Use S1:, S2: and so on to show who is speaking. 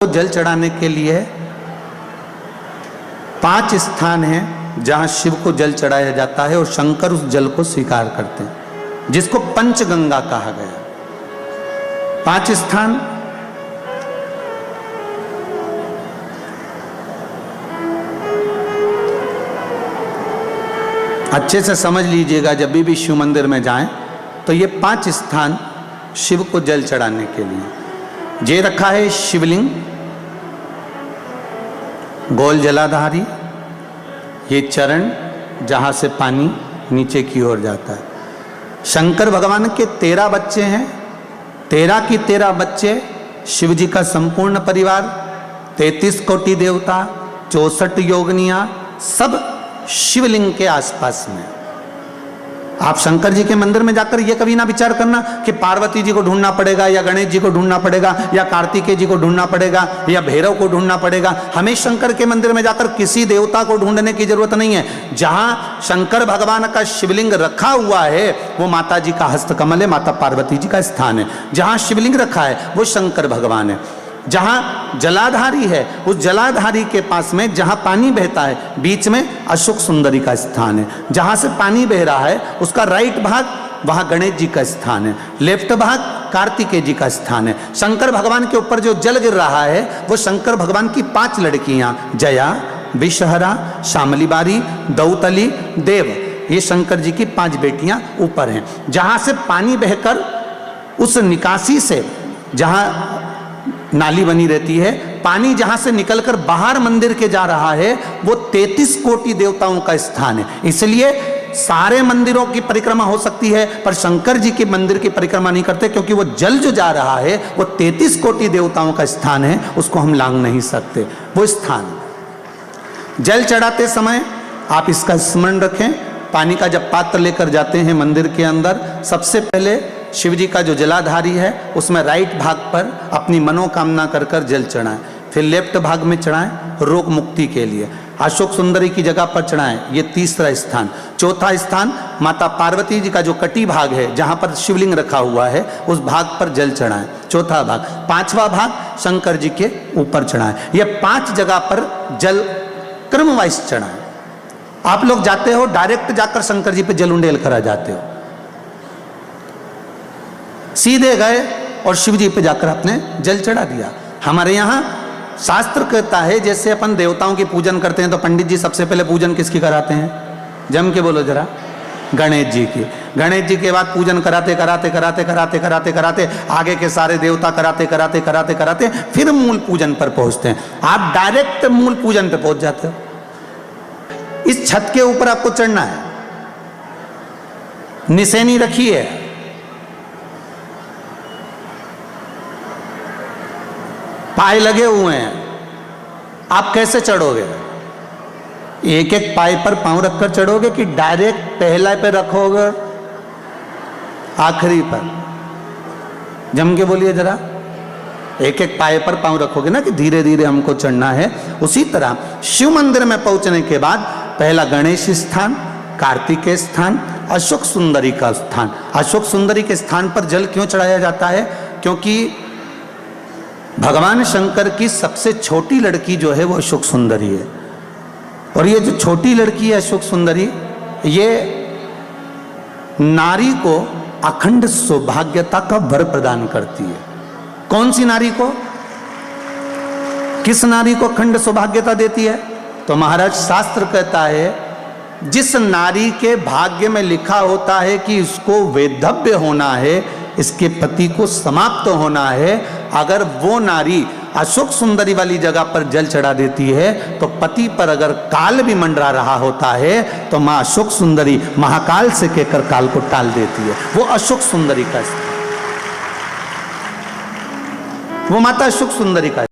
S1: जल चढ़ाने के लिए 5 स्थान हैं जहां शिव को जल चढ़ाया जाता है और शंकर उस जल को स्वीकार करते हैं, जिसको पंचगंगा कहा गया। 5 स्थान अच्छे से समझ लीजिएगा। जब भी शिव मंदिर में जाएं तो ये 5 स्थान शिव को जल चढ़ाने के लिए ये रखा है। शिवलिंग, गोल जलाधारी, ये चरण जहां से पानी नीचे की ओर जाता है। शंकर भगवान के 13 बच्चे हैं, 13 की 13 बच्चे शिव जी का संपूर्ण परिवार, 33 कोटि देवता, 64 योगनियां, सब शिवलिंग के आसपास में। आप शंकर जी के मंदिर में जाकर यह कभी ना विचार करना कि पार्वती जी को ढूंढना पड़ेगा या गणेश जी को ढूंढना पड़ेगा या कार्तिकेय जी को ढूंढना पड़ेगा या भैरव को ढूंढना पड़ेगा। हमें शंकर के मंदिर में जाकर किसी देवता को ढूंढने की जरूरत नहीं है। जहां शंकर भगवान का शिवलिंग रखा हुआ है वो माता जी का हस्तकमल है, माता पार्वती जी का स्थान है। जहां शिवलिंग रखा है वो शंकर भगवान है। जहां जलाधारी है उस जलाधारी के पास में जहां पानी बहता है बीच में अशोक सुंदरी का स्थान है। जहां से पानी बह रहा है उसका राइट भाग वहां गणेश जी का स्थान है, लेफ्ट भाग कार्तिकेय जी का स्थान है। शंकर भगवान के ऊपर जो जल गिर रहा है वो शंकर भगवान की 5 लड़कियां जया, विषहरा, शामली बारी, दौतली, देव, ये शंकर जी की 5 बेटियां ऊपर हैं। जहां से पानी बहकर उस निकासी से, जहां नाली बनी रहती है, पानी जहां से निकलकर बाहर मंदिर के जा रहा है वो 33 कोटि देवताओं का स्थान है। इसलिए सारे मंदिरों की परिक्रमा हो सकती है पर शंकर जी के मंदिर की परिक्रमा नहीं करते, क्योंकि वो जल जो जा रहा है वो 33 कोटि देवताओं का स्थान है, उसको हम लांघ नहीं सकते। वो स्थान जल चढ़ाते समय आप इसका स्मरण रखें। पानी का जब पात्र लेकर जाते हैं मंदिर के अंदर, सबसे पहले शिव जी का जो जलाधारी है उसमें राइट भाग पर अपनी मनोकामना कर कर जल चढ़ाएं, फिर लेफ्ट भाग में चढ़ाएं रोग मुक्ति के लिए। अशोक सुंदरी की जगह पर चढ़ाएं, ये 3रा स्थान। 4था स्थान माता पार्वती जी का जो कटी भाग है जहां पर शिवलिंग रखा हुआ है उस भाग पर जल चढ़ाएं, 4था भाग। 5वां भाग शंकर जी के ऊपर चढ़ाएं। ये 5 जगह पर जल क्रम वाइज चढ़ाएं। आप लोग जाते हो डायरेक्ट जाकर शंकर जी पे जल उंडेल करा जाते हो, सीधे गए और शिव जी पे जाकर आपने जल चढ़ा दिया। हमारे यहाँ शास्त्र कहता है जैसे अपन देवताओं की पूजन करते हैं तो पंडित जी सबसे पहले पूजन किसकी कराते हैं? जम के बोलो जरा, गणेश जी की। गणेश जी के बाद पूजन कराते कराते कराते कराते कराते कराते आगे के सारे देवता कराते कराते कराते कराते फिर मूल पूजन पर पहुंचते हैं। आप डायरेक्ट मूल पूजन पे पहुंच जाते हो। इस छत के ऊपर आपको चढ़ना है, निशानी रखी है, पाए लगे हुए हैं, आप कैसे चढ़ोगे? एक एक पाए पर पांव रखकर चढ़ोगे कि डायरेक्ट पहला पे रखोगे आखिरी पर? जम के बोलिए जरा, एक एक पाए पर पांव रखोगे ना कि धीरे धीरे हमको चढ़ना है। उसी तरह शिव मंदिर में पहुंचने के बाद पहला गणेश स्थान, कार्तिकेय स्थान, अशोक सुंदरी का स्थान। अशोक सुंदरी के स्थान पर जल क्यों चढ़ाया जाता है? क्योंकि भगवान शंकर की सबसे छोटी लड़की जो है वो अशोक सुंदरी है। और ये जो छोटी लड़की है अशोक सुंदरी, ये नारी को अखंड सौभाग्यता का वर प्रदान करती है। कौन सी नारी को? किस नारी को अखंड सौभाग्यता देती है? तो महाराज शास्त्र कहता है जिस नारी के भाग्य में लिखा होता है कि इसको वैधव्य होना है, इसके पति को समाप्त होना है, अगर वो नारी अशोक सुंदरी वाली जगह पर जल चढ़ा देती है तो पति पर अगर काल भी मंडरा रहा होता है तो मां अशोक सुंदरी महाकाल से कहकर काल को टाल देती है। वो अशोक सुंदरी का, वो माता अशोक सुंदरी का